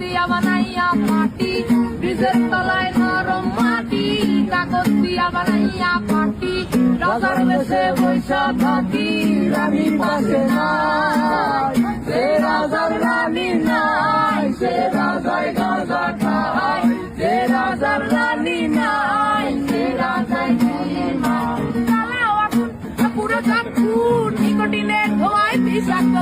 দিয়া বানাইয়া পাটি, ব্রিজের তলায় নরম মাটি, কাগজ দিয়া বানাইয়া পাটি, রাজার বেশে বৈশা থাকি, রানী পাশে নাই, সে রাজার রানী নাই, সে রাজায় গাঁজা খায়, সে রাজার রানী নাই, সে রাজায় পুরো চাঁদপুর নিকটিনের ধোয়ায় বিষাক্ত